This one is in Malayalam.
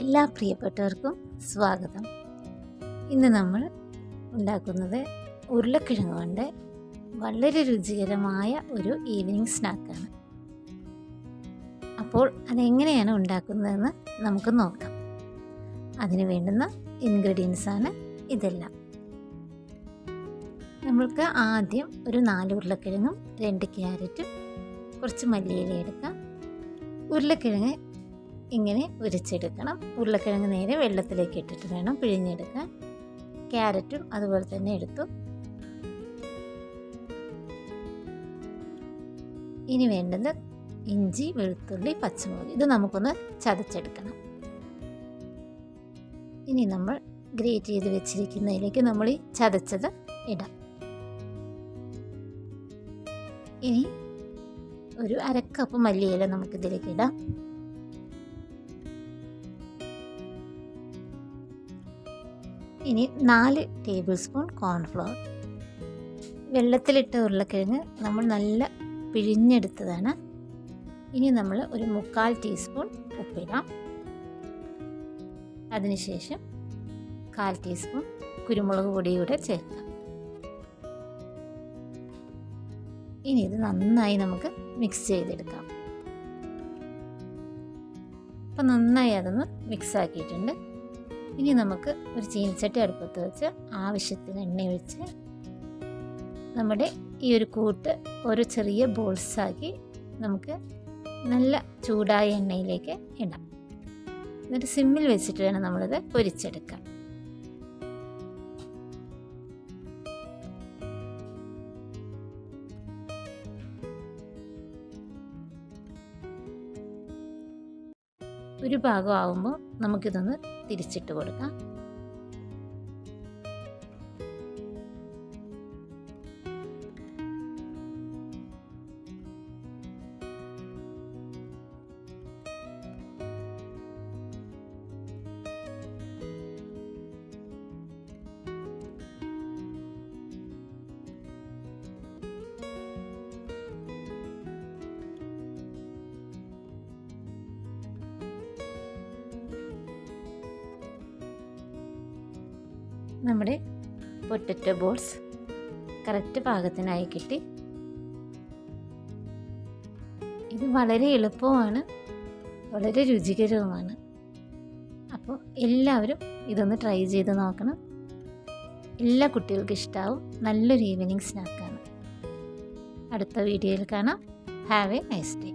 എല്ലാ പ്രിയപ്പെട്ടവർക്കും സ്വാഗതം. ഇന്ന് നമ്മൾ ഉണ്ടാക്കുന്നത് ഉരുളക്കിഴങ്ങ് കൊണ്ട് വളരെ രുചികരമായ ഒരു ഈവനിങ് സ്നാക്കാണ്. അപ്പോൾ അതെങ്ങനെയാണ് ഉണ്ടാക്കുന്നതെന്ന് നമുക്ക് നോക്കാം. അതിന് വേണ്ടുന്ന ഇൻഗ്രീഡിയൻസാണ് ഇതെല്ലാം. നമ്മൾക്ക് ആദ്യം ഒരു 4 ഉരുളക്കിഴങ്ങും 2 ക്യാരറ്റും കുറച്ച് മല്ലിയില എടുക്കാം. ഉരുളക്കിഴങ്ങ് ഇങ്ങനെ ഉരിച്ചെടുക്കണം. ഉരുളക്കിഴങ്ങ് നേരെ വെള്ളത്തിലേക്ക് ഇട്ടിട്ട് വേണം പിഴിഞ്ഞെടുക്കാൻ. ക്യാരറ്റും അതുപോലെ തന്നെ എടുത്തു. ഇനി വേണ്ടത് ഇഞ്ചി, വെളുത്തുള്ളി, പച്ചമുളക്. ഇത് നമുക്കൊന്ന് ചതച്ചെടുക്കണം. ഇനി നമ്മൾ ഗ്രേറ്റ് ചെയ്ത് വെച്ചിരിക്കുന്നതിലേക്ക് നമ്മൾ ഈ ചതച്ചത് ഇടാം. ഇനി ഒരു 1/2 കപ്പ് മല്ലിയില നമുക്കിതിലേക്ക് ഇടാം. ഇനി 4 ടേബിൾ സ്പൂൺ കോൺഫ്ലവർ. വെള്ളത്തിലിട്ട ഉരുളക്കിഴങ്ങ് നമ്മൾ നല്ല പിഴിഞ്ഞെടുത്തതാണ്. ഇനി നമ്മൾ ഒരു 3/4 ടീസ്പൂൺ ഉപ്പിടാം. അതിനുശേഷം 1/4 ടീസ്പൂൺ കുരുമുളക് പൊടി കൂടെ ചേർക്കാം. ഇനി ഇത് നന്നായി നമുക്ക് മിക്സ് ചെയ്തെടുക്കാം. അപ്പം നന്നായി അതൊന്ന് മിക്സ് ആക്കിയിട്ടുണ്ട്. ഇനി നമുക്ക് ഒരു ചീനച്ചട്ടി അടുപ്പത്ത് വെച്ച് ആവശ്യത്തിന് എണ്ണ ഒഴിച്ച് നമ്മുടെ ഈ ഒരു കൂട്ട് ഒരു ചെറിയ ബോൾസാക്കി നമുക്ക് നല്ല ചൂടായ എണ്ണയിലേക്ക് ഇടാം. എന്നിട്ട് സിമ്മിൽ വെച്ചിട്ട് വേണം നമ്മളിത് പൊരിച്ചെടുക്കാൻ. ഒരു ഭാഗം ആകുമ്പോൾ നമുക്കിതൊന്ന് തിരിച്ചിട്ട് കൊടുക്കാം. നമ്മുടെ പൊട്ടറ്റോ ബോൾസ് കറക്റ്റ് പാകത്തിനായി കിട്ടി. ഇത് വളരെ എളുപ്പവുമാണ്, വളരെ രുചികരവുമാണ്. അപ്പോൾ എല്ലാവരും ഇതൊന്ന് ട്രൈ ചെയ്ത് നോക്കണം. എല്ലാ കുട്ടികൾക്കും ഇഷ്ടമാവും. നല്ലൊരു ഈവനിങ് സ്നാക്കാണ്. അടുത്ത വീഡിയോയിൽ കാണാം. Have A nice day.